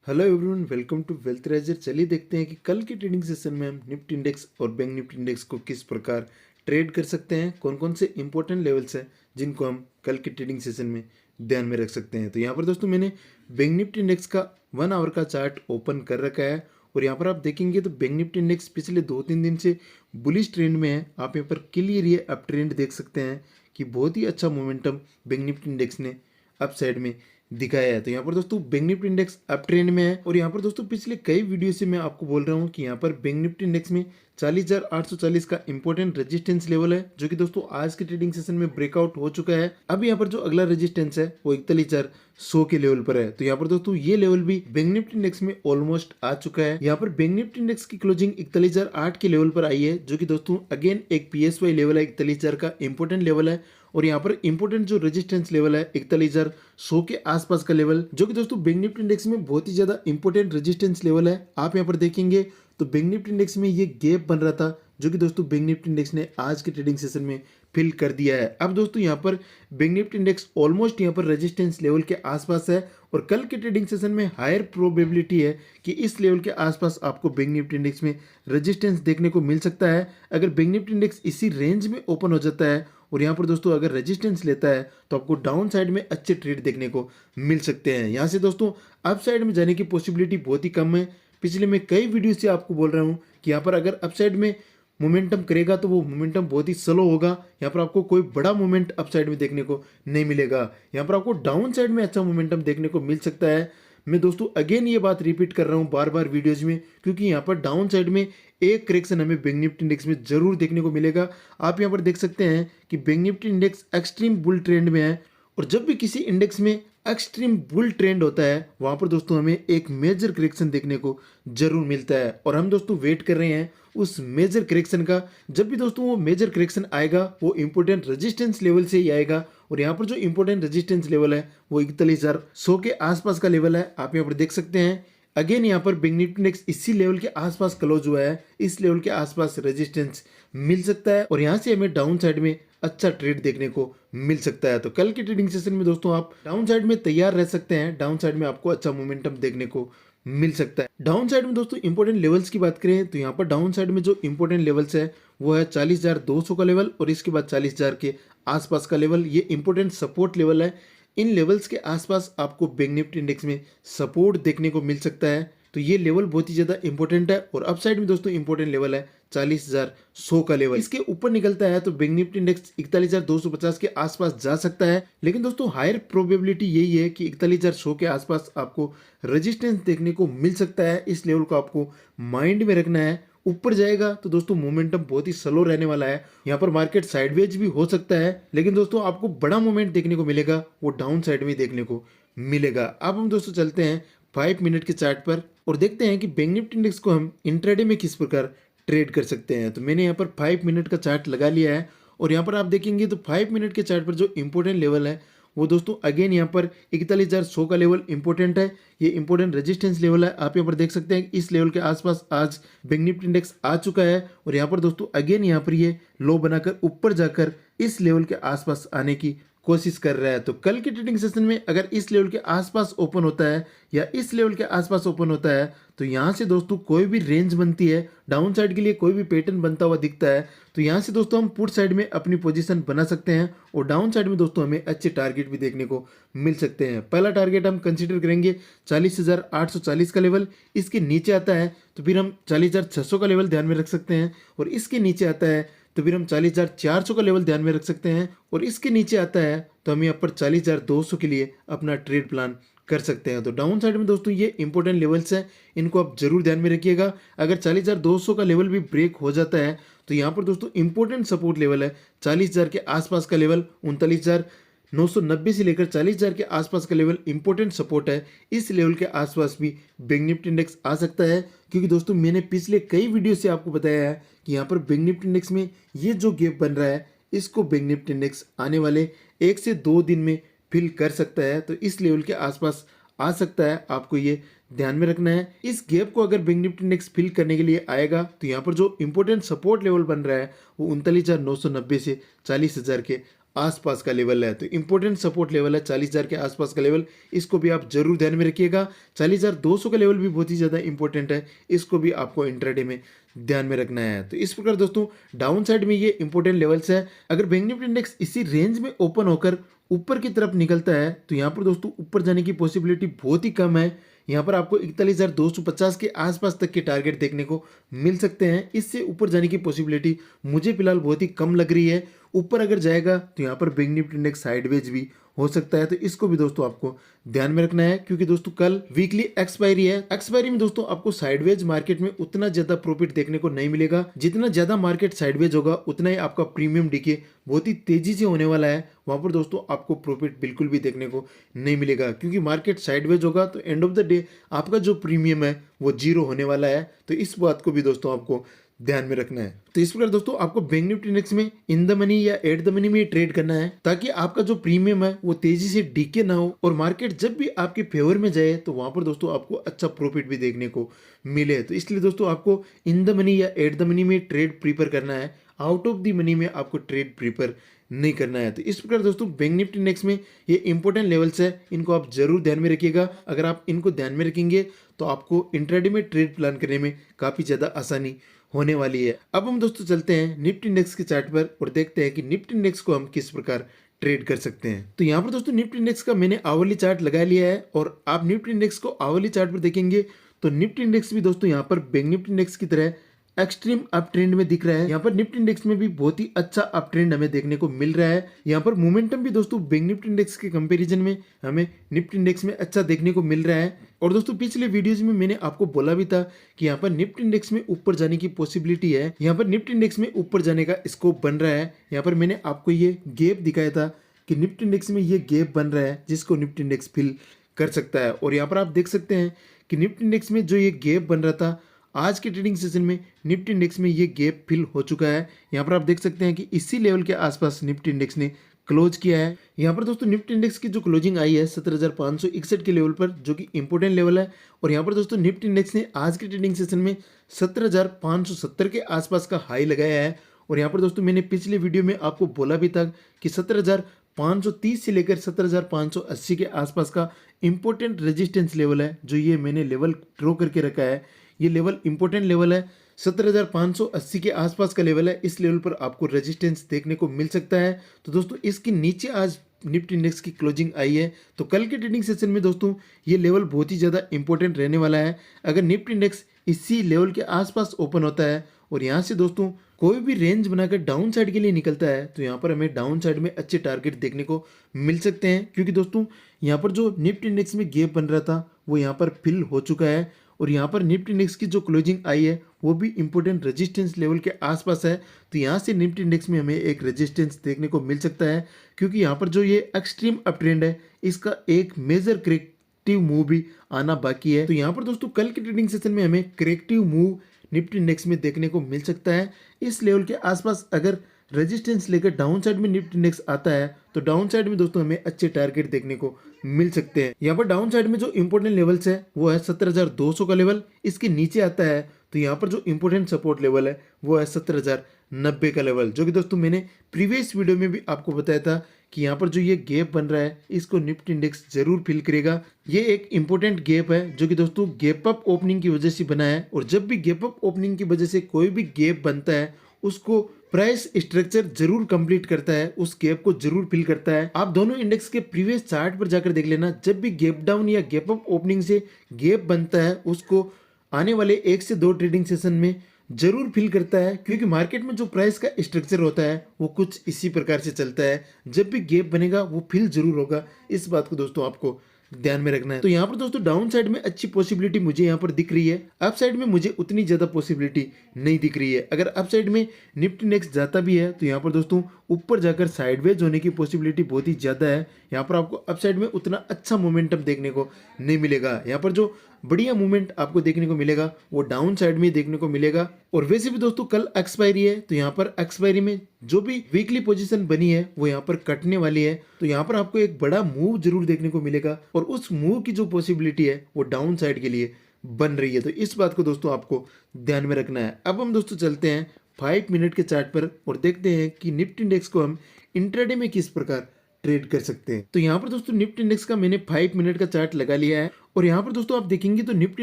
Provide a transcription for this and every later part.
Hello everyone, welcome to Wealth Riser. चलिए देखते हैं कि कल के ट्रेडिंग सेशन में हम निफ्टी इंडेक्स और बैंक निफ्टी इंडेक्स को किस प्रकार ट्रेड कर सकते हैं। कौन कौन से इंपॉर्टेंट लेवल्स हैं जिनको हम कल के ट्रेडिंग सेशन में ध्यान में रख सकते हैं। तो यहाँ पर दोस्तों मैंने बैंक निफ्टी इंडेक्स का 1 आवर का चार्ट ओपन कर रखा है और यहाँ पर आप देखेंगे तो बैंक निफ्टी इंडेक्स पिछले 2-3 दिन से बुलिश ट्रेंड में है। आप यहाँ पर क्लियर ये अप ट्रेंड देख सकते हैं कि बहुत ही अच्छा मोमेंटम बैंक निफ्टी इंडेक्स ने अप साइड में दिखाया है। तो यहाँ पर दोस्तों bank Nifty index up trend में है और यहाँ पर दोस्तों पिछले कई वीडियो से मैं आपको बोल रहा हूँ कि यहाँ पर बैंक निफ्टी इंडेक्स में 40,840 का इंपॉर्टेंट रेजिस्टेंस लेवल है, जो कि दोस्तों आज के ट्रेडिंग सेशन में ब्रेकआउट हो चुका है। अब यहाँ पर जो अगला रेजिस्टेंस है वो 41,100 के लेवल पर है। तो यहाँ पर दोस्तों ये लेवल भी बैंक निफ्टी इंडेक्स में ऑलमोस्ट आ चुका है। यहाँ पर बैंक निफ्टी इंडेक्स की क्लोजिंग 41,008 के लेवल पर आई है, जो कि दोस्तों अगेन एक PSY लेवल है, 41,000 का इंपॉर्टेंट लेवल है। और यहाँ पर इंपॉर्टेंट जो रेजिस्टेंस लेवल है 41,100 के आसपास का लेवल, जो कि दोस्तों बैंक निफ्टी इंडेक्स में बहुत ही ज्यादा इंपॉर्टेंट रेजिस्टेंस लेवल है। आप यहाँ पर देखेंगे तो बैंक निफ्टी इंडेक्स में ये गैप बन रहा था, जो कि दोस्तों बैंक निफ्टी इंडेक्स ने आज के ट्रेडिंग सेशन में फिल कर दिया है। अब दोस्तों यहाँ पर बैंक निफ्टी इंडेक्स ऑलमोस्ट यहाँ पर रेजिस्टेंस लेवल के आसपास है और कल के ट्रेडिंग सेशन में हायर प्रोबेबिलिटी है कि इस लेवल के आसपास आपको बैंक निफ्टी इंडेक्स में रेजिस्टेंस देखने को मिल सकता है। अगर बैंक निफ्टी इंडेक्स इसी रेंज में ओपन हो जाता है और यहाँ पर दोस्तों अगर रेजिस्टेंस लेता है तो आपको डाउन साइड में अच्छे ट्रेड देखने को मिल सकते हैं। यहाँ से दोस्तों अप साइड में जाने की पॉसिबिलिटी बहुत ही कम है। पिछले मैं कई वीडियो से आपको बोल रहा हूँ कि यहाँ पर अगर अप साइड में मोमेंटम करेगा तो वो मोमेंटम बहुत ही स्लो होगा। यहाँ पर आपको कोई बड़ा मोमेंट अप साइड में देखने को नहीं मिलेगा। यहाँ पर आपको डाउन साइड में अच्छा मोमेंटम देखने को मिल सकता है। मैं दोस्तों अगेन ये बात रिपीट कर रहा हूँ बार बार वीडियोज में, क्योंकि यहाँ पर डाउन साइड में एक करेक्शन हमें बैंक निफ्टी इंडेक्स में जरूर देखने को मिलेगा। आप यहाँ पर देख सकते हैं कि bank Nifty index extreme bull trend में है और जब भी किसी इंडेक्स में एक्सट्रीम बुल ट्रेंड होता है वहां पर दोस्तों हमें एक मेजर करेक्शन देखने को जरूर मिलता है और हम दोस्तों वेट कर रहे हैं उस मेजर करेक्शन का। जब भी दोस्तों वो मेजर करेक्शन आएगा वो इंपॉर्टेंट रेजिस्टेंस लेवल से ही आएगा और यहाँ पर जो इंपॉर्टेंट रेजिस्टेंस लेवल है वो 41,100 के आसपास का लेवल है। आप यहाँ पर देख सकते हैं अगेन यहाँ पर बैंक निफ्टी इंडेक्स इसी लेवल के आसपास क्लोज हुआ है, इस लेवल के आसपास रेजिस्टेंस मिल सकता है और यहाँ से हमें डाउन साइड में अच्छा ट्रेड देखने को मिल सकता है। तो कल के ट्रेडिंग सेशन में दोस्तों आप डाउन साइड में तैयार रह सकते हैं, डाउन साइड में आपको अच्छा मोमेंटम देखने को मिल सकता है। डाउन साइड में दोस्तों इंपॉर्टेंट लेवल्स की बात करें तो यहाँ पर डाउन साइड में जो इंपॉर्टेंट लेवल्स है वो है 40,200 का लेवल और इसके बाद 40,000 के आसपास का लेवल। ये इंपॉर्टेंट सपोर्ट लेवल है। इन लेवल्स के आसपास आपको बैंक निफ्टी इंडेक्स में सपोर्ट देखने को मिल सकता है। तो ये लेवल बहुत ही ज्यादा इंपॉर्टेंट है और अपसाइड में दोस्तों इंपॉर्टेंट लेवल है 40,100 का लेवल। इसके ऊपर निकलता है तो बैंक निफ्टी इंडेक्स 41,250 के आसपास जा सकता है, लेकिन दोस्तों हायर प्रोबेबिलिटी यही है कि 41,100 के आसपास आपको रेजिस्टेंस देखने को मिल सकता है। इस लेवल को आपको माइंड में रखना है। ऊपर जाएगा तो दोस्तों मोमेंटम बहुत ही स्लो रहने वाला है। यहाँ पर मार्केट साइडवेज भी हो सकता है, लेकिन दोस्तों आपको बड़ा मोमेंट देखने को मिलेगा वो डाउन साइड में देखने को मिलेगा। अब हम दोस्तों चलते हैं 5 मिनट के चार्ट पर और देखते हैं कि बैंक निफ्टी इंडेक्स को हम इंट्राडे में किस प्रकार ट्रेड कर सकते हैं। तो मैंने यहाँ पर 5 मिनट का चार्ट लगा लिया है और यहाँ पर आप देखेंगे तो 5 मिनट के चार्ट पर जो इंपॉर्टेंट लेवल है वो दोस्तों अगेन यहाँ पर 41,100 का लेवल इंपॉर्टेंट है। ये इंपॉर्टेंट रेजिस्टेंस लेवल है। आप यहाँ पर देख सकते हैं इस लेवल के आसपास आज बैंक निफ्टी इंडेक्स आ चुका है और यहाँ पर दोस्तों अगेन यहाँ पर ये लो बनाकर ऊपर जाकर इस लेवल के आसपास आने की कोशिश कर रहा है। तो कल के ट्रेडिंग सेशन में अगर इस लेवल के आसपास ओपन होता है या इस लेवल के आसपास ओपन होता है तो यहाँ से दोस्तों कोई भी रेंज बनती है, डाउन साइड के लिए कोई भी पैटर्न बनता हुआ दिखता है तो यहाँ से दोस्तों हम पुट साइड में अपनी पोजीशन बना सकते हैं और डाउन साइड में दोस्तों हमें अच्छे टारगेट भी देखने को मिल सकते हैं। पहला टारगेट हम कंसीडर करेंगे 40,840 का लेवल। इसके नीचे आता है तो फिर हम 40,600 का लेवल ध्यान में रख सकते हैं और इसके नीचे आता है तो फिर हम 40,400 का लेवल ध्यान में रख सकते हैं और इसके नीचे आता है तो हम यहाँ पर 40,200 के लिए अपना ट्रेड प्लान कर सकते हैं। तो डाउन साइड में दोस्तों ये इंपॉर्टेंट लेवल्स हैं, इनको आप जरूर ध्यान में रखिएगा। अगर 40,200 का लेवल भी ब्रेक हो जाता है तो यहाँ पर दोस्तों इंपॉर्टेंट सपोर्ट लेवल है 40,000 के आसपास का लेवल, 39,990 से लेकर 40,000 के आसपास का लेवल इंपॉर्टेंट सपोर्ट है। इस लेवल के आसपास भी बैंक निफ्टी इंडेक्स आ सकता है, क्योंकि दोस्तों मैंने पिछले कई वीडियो से आपको बताया है कि यहाँ पर बैंक निफ्टी इंडेक्स में ये जो गैप बन रहा है इसको बैंक निफ्टी इंडेक्स आने वाले 1 से 2 दिन में फिल कर सकता है। तो इस लेवल के आसपास आ सकता है, आपको ये ध्यान में रखना है। इस गैप को अगर बैंक निफ्टी इंडेक्स फिल करने के लिए आएगा तो यहाँ पर जो इंपॉर्टेंट सपोर्ट लेवल बन रहा है वो 39,990 से 40,000 के आसपास का लेवल है। तो इंपॉर्टेंट सपोर्ट लेवल है 40,000 के आसपास का लेवल, इसको भी आप जरूर ध्यान में रखिएगा। 40,200 का लेवल भी बहुत ही ज़्यादा इंपॉर्टेंट है, इसको भी आपको इंट्राडे में ध्यान में रखना है। तो इस प्रकार दोस्तों डाउन साइड में ये इंपॉर्टेंट लेवल्स है। अगर बैंक निफ्टी इंडेक्स इसी रेंज में ओपन होकर ऊपर की तरफ निकलता है तो यहाँ पर दोस्तों ऊपर जाने की पॉसिबिलिटी बहुत ही कम है। यहाँ पर आपको 41,250 के आसपास तक के टारगेट देखने को मिल सकते हैं। इससे ऊपर जाने की पॉसिबिलिटी मुझे फिलहाल बहुत ही कम लग रही है। ऊपर अगर जाएगा तो यहाँ पर बैंक निफ्टी इंडेक्स साइडवेज भी हो सकता है। तो इसको भी दोस्तों आपको ध्यान में रखना है, क्योंकि दोस्तों कल वीकली एक्सपायरी है। एक्सपायरी में दोस्तों आपको साइडवेज मार्केट में उतना ज्यादा प्रॉफिट देखने को नहीं मिलेगा। जितना ज्यादा मार्केट साइडवेज होगा उतना ही आपका प्रीमियम डीके बहुत ही तेजी से होने वाला है। वहां पर दोस्तों आपको प्रॉफिट बिल्कुल भी देखने को नहीं मिलेगा, क्योंकि मार्केट साइडवेज होगा तो एंड ऑफ द डे आपका जो प्रीमियम है वो जीरो होने वाला है। तो इस बात को भी दोस्तों आपको ध्यान में रखना है। तो इस प्रकार दोस्तों आपको बैंक निफ्टी इंडेक्स में इन द मनी या एट द मनी में ट्रेड करना है, ताकि आपका जो प्रीमियम है वो तेजी से डीके ना हो और मार्केट जब भी आपके फेवर में जाए तो वहां पर दोस्तों आपको अच्छा प्रॉफिट भी देखने को मिले। तो इसलिए दोस्तों आपको इन द मनी या एट द मनी में ट्रेड प्रीफर करना है, आउट ऑफ द मनी में आपको ट्रेड प्रीफर नहीं करना है। तो इस प्रकार दोस्तों बैंक निफ्टी इंडेक्स में ये इंपॉर्टेंट लेवल्स है, इनको आप जरूर ध्यान में रखिएगा। अगर आप इनको ध्यान में रखेंगे तो आपको इंट्राडे में ट्रेड प्लान करने में काफी ज्यादा आसानी होने वाली है। अब हम दोस्तों चलते हैं निफ्टी इंडेक्स के चार्ट पर और देखते हैं कि निफ्टी इंडेक्स को हम किस प्रकार ट्रेड कर सकते हैं। तो यहाँ पर दोस्तों निफ्टी इंडेक्स का मैंने आवरली चार्ट लगा लिया है और आप निफ्टी इंडेक्स को आवरली चार्ट पर देखेंगे तो निफ्टी इंडेक्स भी दोस्तों यहाँ पर बैंक निफ्टी इंडेक्स की तरह एक्सट्रीम अप ट्रेंड में दिख रहा है। यहाँ पर निफ्टी इंडेक्स में भी बहुत ही अच्छा अप ट्रेंड हमें देखने को मिल रहा है। यहाँ पर मोमेंटम भी दोस्तों बैंक निफ्टी इंडेक्स के कंपैरिजन में हमें निफ्टी इंडेक्स में अच्छा देखने को मिल रहा है। और दोस्तों पिछले वीडियोस में मैंने आपको बोला भी था कि यहाँ पर निफ्टी इंडेक्स में ऊपर जाने की पॉसिबिलिटी है, यहाँ पर निफ्टी इंडेक्स में ऊपर जाने का स्कोप बन रहा है। यहाँ पर मैंने आपको ये गैप दिखाया था कि निफ्टी इंडेक्स में ये गैप बन रहा है जिसको निफ्टी इंडेक्स फिल कर सकता है। और यहाँ पर आप देख सकते हैं कि निफ्टी इंडेक्स में जो ये गैप बन रहा था आज के ट्रेडिंग सेशन में निफ्टी इंडेक्स में ये गैप फिल हो चुका है। यहाँ पर आप देख सकते हैं कि इसी लेवल के आसपास निफ्टी इंडेक्स ने क्लोज किया है। यहाँ पर दोस्तों निफ्टी इंडेक्स की जो क्लोजिंग आई है 17,561 के लेवल पर, जो कि इंपॉर्टेंट लेवल है। और यहाँ पर दोस्तों निफ्टी इंडेक्स ने आज के ट्रेडिंग सेशन में 17,570 के आसपास का हाई लगाया है। और यहाँ पर दोस्तों मैंने पिछले वीडियो में आपको बोला भी था कि 17,530 से लेकर 17,580 के आसपास का इंपॉर्टेंट रेजिस्टेंस लेवल है, जो ये मैंने लेवल ड्रॉ करके रखा है। ये लेवल इंपॉर्टेंट लेवल है, 17,580 के आसपास का लेवल है। इस लेवल पर आपको रेजिस्टेंस देखने को मिल सकता है। तो दोस्तों इसके नीचे आज निफ्टी इंडेक्स की क्लोजिंग आई है, तो कल के ट्रेडिंग सेशन में दोस्तों ये लेवल बहुत ही ज़्यादा इंपॉर्टेंट रहने वाला है। अगर निफ्टी इंडेक्स इसी लेवल के आसपास ओपन होता है और यहाँ से दोस्तों कोई भी रेंज बनाकर डाउन साइड के लिए निकलता है तो यहाँ पर हमें डाउन साइड में अच्छे टारगेट देखने को मिल सकते हैं, क्योंकि दोस्तों यहाँ पर जो निफ्टी इंडेक्स में गैप बन रहा था वो यहाँ पर फिल हो चुका है। और यहाँ पर निफ्टी इंडेक्स की जो क्लोजिंग आई है वो भी इंपॉर्टेंट रेजिस्टेंस लेवल के आसपास है। तो यहाँ से निफ्टी इंडेक्स में हमें एक रेजिस्टेंस देखने को मिल सकता है, क्योंकि यहाँ पर जो ये एक्सट्रीम अप ट्रेंड है इसका एक मेजर करेक्टिव मूव भी आना बाकी है। तो यहाँ पर दोस्तों कल के ट्रेडिंग सेशन में हमें करेक्टिव मूव निफ्टी इंडेक्स में देखने को मिल सकता है। इस लेवल के आसपास अगर रेजिस्टेंस लेकर डाउन साइड में निफ्टी इंडेक्स आता है तो डाउन साइड में दोस्तों हमें अच्छे टारगेट देखने को मिल सकते हैं। यहाँ पर डाउन साइड में जो इंपॉर्टेंट लेवल्स है वो है 17,200 का लेवल। इसके नीचे आता है तो यहाँ पर जो इंपॉर्टेंट सपोर्ट लेवल है वो है 17,090 का लेवल, जो कि दोस्तों मैंने प्रीवियस वीडियो में भी आपको बताया था कि यहाँ पर जो ये गैप बन रहा है इसको निफ्टी इंडेक्स जरूर फिल करेगा। ये एक इंपॉर्टेंट गैप है जो कि दोस्तों गैप अप ओपनिंग की वजह से बना है। और जब भी गैप अप ओपनिंग की वजह से कोई भी गैप बनता है उसको प्राइस स्ट्रक्चर जरूर कंप्लीट करता है, उस गैप को जरूर फिल करता है। आप दोनों इंडेक्स के प्रीवियस चार्ट पर जाकर देख लेना, जब भी गैप डाउन या गैप अप ओपनिंग से गैप बनता है उसको आने वाले 1 से 2 ट्रेडिंग सेशन में जरूर फिल करता है, क्योंकि मार्केट में जो प्राइस का स्ट्रक्चर होता है वो कुछ इसी प्रकार से चलता है। जब भी गैप बनेगा वो फिल जरूर होगा, इस बात को दोस्तों आपको ध्यान में रखना है। तो यहाँ पर दोस्तों डाउन साइड में अच्छी पॉसिबिलिटी मुझे यहाँ पर दिख रही है, अप साइड में मुझे उतनी ज्यादा पॉसिबिलिटी नहीं दिख रही है। अगर अप साइड में निफ्टी इंडेक्स जाता भी है तो यहाँ पर दोस्तों ऊपर जाकर साइडवेज होने की पॉसिबिलिटी बहुत ही ज्यादा है। यहाँ पर आपको अप साइड में उतना अच्छा मोमेंटम देखने को नहीं मिलेगा। यहाँ पर जो बढ़िया मूवमेंट आपको देखने को मिलेगा वो डाउन साइड में देखने को मिलेगा। और वैसे भी दोस्तों कल एक्सपायरी है, तो यहाँ पर एक्सपायरी में जो भी वीकली पोजीशन बनी है वो यहाँ पर कटने वाली है। तो यहाँ पर आपको एक बड़ा मूव जरूर देखने को मिलेगा और उस मूव की जो पॉसिबिलिटी है वो डाउन साइड के लिए बन रही है। तो इस बात को दोस्तों आपको ध्यान में रखना है। अब हम दोस्तों चलते हैं 5 मिनट के चार्ट पर और देखते हैं कि निफ्टी इंडेक्स को हम इंट्राडे में किस प्रकार ट्रेड कर सकते हैं। तो यहाँ पर दोस्तों निफ्टी इंडेक्स का मैंने 5 मिनट का चार्ट लगा लिया है और यहाँ पर दोस्तों आप देखेंगे तो निफ्टी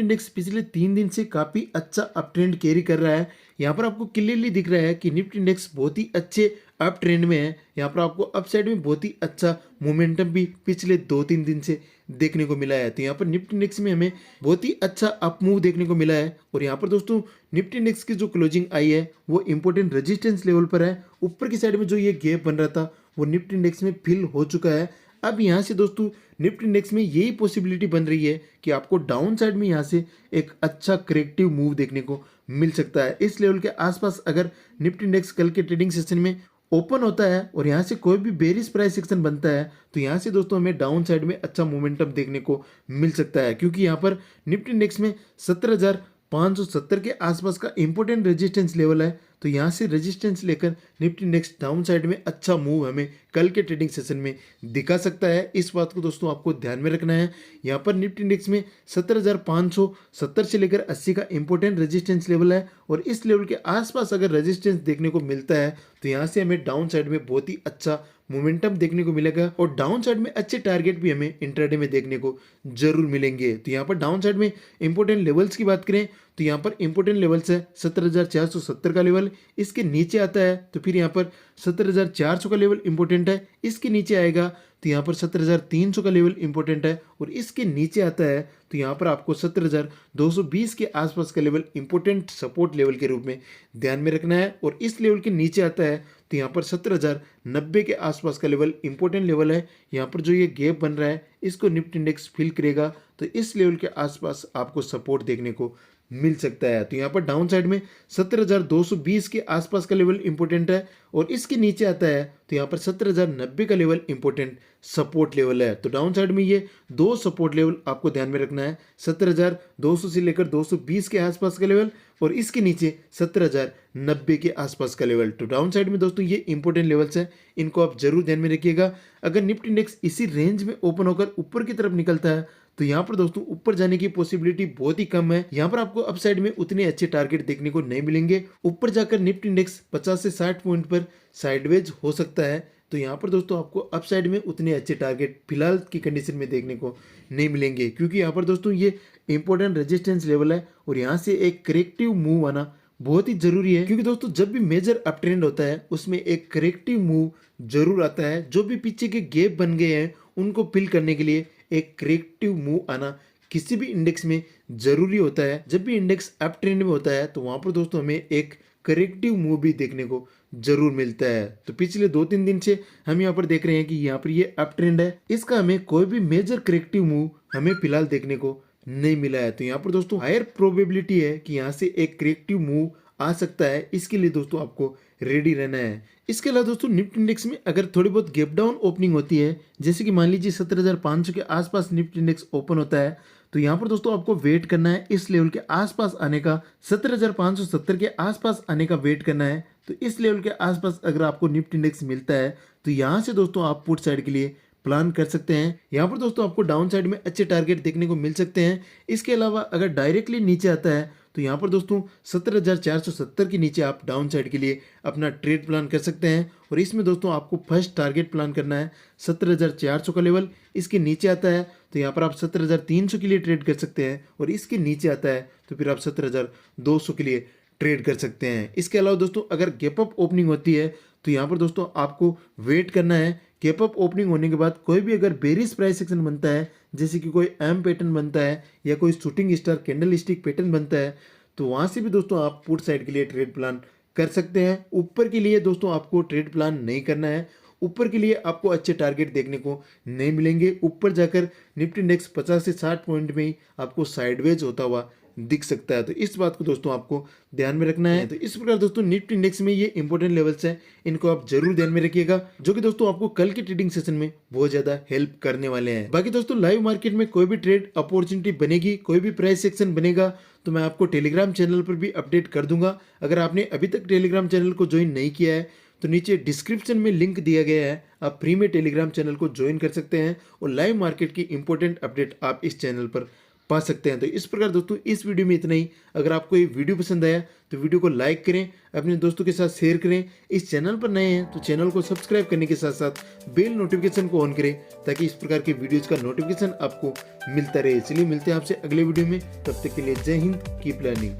इंडेक्स पिछले 3 दिन से काफी अच्छा अप ट्रेंड कैरी कर रहा है। यहाँ पर आपको क्लियरली दिख रहा है कि निफ्टी इंडेक्स बहुत ही अच्छे अप ट्रेंड में है। यहाँ पर आपको अपसाइड में बहुत ही अच्छा मोमेंटम भी पिछले 2-3 दिन से देखने को मिला है। तो यहाँ पर निफ्टी इंडेक्स में हमें बहुत ही अच्छा अप मूव देखने को मिला है और यहाँ पर दोस्तों निफ्टी इंडेक्स की जो क्लोजिंग आई है वो इंपॉर्टेंट रेजिस्टेंस लेवल पर है। ऊपर की साइड में जो ये गैप बन रहा था वो निफ्टी इंडेक्स में फिल हो चुका है। अब यहाँ से दोस्तों निफ्टी इंडेक्स में यही पॉसिबिलिटी बन रही है कि आपको डाउन साइड में यहाँ से एक अच्छा करेक्टिव मूव देखने को मिल सकता है। इस लेवल के आसपास अगर निफ्टी इंडेक्स कल के ट्रेडिंग सेशन में ओपन होता है और यहाँ से कोई भी बेरिश प्राइस एक्शन बनता है तो यहाँ से दोस्तों हमें डाउन साइड में अच्छा मोमेंटम देखने को मिल सकता है, क्योंकि यहाँ पर निफ्टी इंडेक्स में 17,570 के आसपास का इंपॉर्टेंट रेजिस्टेंस लेवल है। तो यहाँ से रेजिस्टेंस लेकर निफ्टी इंडेक्स डाउन साइड में अच्छा मूव हमें कल के ट्रेडिंग सेशन में दिखा सकता है। इस बात को दोस्तों आपको ध्यान में रखना है। यहाँ पर निफ्टी इंडेक्स में 17,570 से लेकर 80 का इंपॉर्टेंट रेजिस्टेंस लेवल है और इस लेवल के आसपास अगर रेजिस्टेंस देखने को मिलता है तो यहाँ से हमें डाउन साइड में बहुत ही अच्छा मोमेंटम देखने को मिलेगा और डाउन साइड में अच्छे टारगेट भी हमें इंट्राडे में देखने को जरूर मिलेंगे। तो यहाँ पर डाउन साइड में इंपॉर्टेंट लेवल्स की बात करें तो यहाँ पर इंपॉर्टेंट लेवल्स है 17,470 का लेवल, इसके नीचे आता है तो फिर यहाँ पर 17,400 का लेवल इंपॉर्टेंट है, इसके नीचे आएगा तो यहाँ पर 17,300 का लेवल इंपॉर्टेंट है और इसके नीचे आता है तो यहाँ पर आपको 17,220 के आसपास का लेवल इंपॉर्टेंट सपोर्ट लेवल के रूप में ध्यान में रखना है और इस लेवल के नीचे आता है तो यहाँ पर 17,090 के आसपास का लेवल इंपॉर्टेंट लेवल है। यहाँ पर जो ये गैप बन रहा है इसको निफ्टी इंडेक्स फिल करेगा तो इस लेवल के आसपास आपको सपोर्ट देखने को मिल सकता है। तो यहाँ पर डाउन साइड में 17,220 के आसपास का लेवल इंपॉर्टेंट है और इसके नीचे आता है तो यहाँ पर 17,090 का लेवल इंपॉर्टेंट सपोर्ट लेवल है। तो डाउन साइड में ये दो सपोर्ट लेवल आपको ध्यान में रखना है, 17,200 से लेकर 220 के आसपास का लेवल और इसके नीचे 17,090 के आसपास का लेवल। तो डाउन साइड में दोस्तों ये इंपॉर्टेंट लेवल्स हैं, इनको आप जरूर ध्यान में रखिएगा। अगर निफ्टी इंडेक्स इसी रेंज में ओपन होकर ऊपर की तरफ निकलता है तो यहाँ पर दोस्तों ऊपर जाने की पॉसिबिलिटी बहुत ही कम है। यहाँ पर आपको अपसाइड में उतने अच्छे टारगेट देखने को नहीं मिलेंगे। ऊपर जाकर निफ्टी इंडेक्स 50 से 60 पॉइंट पर साइडवेज हो सकता है। तो यहाँ पर दोस्तों आपको अपसाइड में उतने अच्छे टारगेट फिलहाल की कंडीशन में देखने को नहीं मिलेंगे, क्योंकि यहाँ पर दोस्तों ये इंपॉर्टेंट रेजिस्टेंस लेवल है और यहाँ से एक करेक्टिव मूव आना बहुत ही जरूरी है, क्योंकि दोस्तों जब भी मेजर अप ट्रेंड होता है उसमें एक करेक्टिव मूव जरूर आता है। जो भी पीछे के गैप बन गए हैं उनको फिल करने के लिए एक करेक्टिव मूव आना किसी भी इंडेक्स में जरूरी होता है। जब भी इंडेक्स अप ट्रेंड में होता है तो वहां पर दोस्तों हमें एक करेक्टिव मूव भी देखने को जरूर मिलता है। तो पिछले 2-3 दिन से हम यहाँ पर देख रहे हैं कि यहाँ पर ये अप ट्रेंड है, इसका हमें कोई भी मेजर करेक्टिव मूव हमें फिलहाल देखने को नहीं मिला है। तो यहाँ पर दोस्तों हायर प्रोबेबिलिटी है कि यहाँ से एक करेक्टिव मूव आ सकता है, इसके लिए दोस्तों आपको रेडी रहना है। इसके अलावा दोस्तों निफ्टी इंडेक्स में अगर थोड़ी बहुत गैप डाउन ओपनिंग होती है, जैसे कि मान लीजिए 17,500 के आसपास निफ्टी इंडेक्स ओपन होता है, तो यहाँ पर दोस्तों आपको वेट करना है इस लेवल के आसपास आने का, 17,570 के आसपास आने का वेट करना है। तो इस लेवल के आसपास अगर आपको निफ्टी इंडेक्स मिलता है तो यहाँ से दोस्तों आप पुट साइड के लिए प्लान कर सकते हैं। यहाँ पर दोस्तों आपको डाउन साइड में अच्छे टारगेट देखने को मिल सकते हैं। इसके अलावा अगर डायरेक्टली नीचे आता है तो यहाँ पर दोस्तों 17,470 के नीचे आप डाउन साइड के लिए अपना ट्रेड प्लान कर सकते हैं और इसमें दोस्तों आपको फर्स्ट टारगेट प्लान करना है 17,400 का लेवल। इसके नीचे आता है तो यहाँ पर आप 17,300 के लिए ट्रेड कर सकते हैं और इसके नीचे आता है तो फिर आप 17,200 के लिए ट्रेड कर सकते हैं। इसके अलावा दोस्तों अगर गैप अप ओपनिंग होती है तो यहाँ पर दोस्तों आपको वेट करना है। गैप अप ओपनिंग होने के बाद कोई भी अगर बेरिश प्राइस एक्शन बनता है, जैसे कि कोई एम पैटर्न बनता है या कोई shooting star candle stick pattern बनता है, तो वहाँ से भी दोस्तों आप पुट साइड के लिए ट्रेड प्लान कर सकते हैं। ऊपर के लिए दोस्तों आपको ट्रेड प्लान नहीं करना है, ऊपर के लिए आपको अच्छे टारगेट देखने को नहीं मिलेंगे। ऊपर जाकर निफ्टी इंडेक्स 50 से 60 पॉइंट में ही आपको साइडवेज होता हुआ दिख सकता है। तो इस बात को दोस्तों आपको ध्यान में रखना है। तो इस प्रकार दोस्तों निफ्टी इंडेक्स में ये इंपॉर्टेंट लेवल्स हैं, इनको आप जरूर ध्यान में रखिएगा, जो कि दोस्तों आपको कल के ट्रेडिंग सेशन में बहुत ज्यादा हेल्प करने वाले हैं। बाकी दोस्तों लाइव मार्केट में कोई भी ट्रेड अपॉर्चुनिटी बनेगी, कोई भी प्राइस सेक्शन बनेगा तो मैं आपको टेलीग्राम चैनल पर भी अपडेट कर दूंगा। अगर आपने अभी तक टेलीग्राम चैनल को ज्वाइन नहीं किया है तो नीचे डिस्क्रिप्शन में लिंक दिया गया है, आप फ्री में टेलीग्राम चैनल को ज्वाइन कर सकते हैं और लाइव मार्केट की इंपॉर्टेंट अपडेट आप इस चैनल पर पा सकते हैं। तो इस प्रकार दोस्तों इस वीडियो में इतना ही। अगर आपको ये वीडियो पसंद आया तो वीडियो को लाइक करें, अपने दोस्तों के साथ शेयर करें। इस चैनल पर नए हैं तो चैनल को सब्सक्राइब करने के साथ साथ बेल नोटिफिकेशन को ऑन करें ताकि इस प्रकार के वीडियोज़ का नोटिफिकेशन आपको मिलता रहे। चलिए मिलते हैं आपसे अगले वीडियो में, तब तक के लिए जय हिंद, कीप लर्निंग।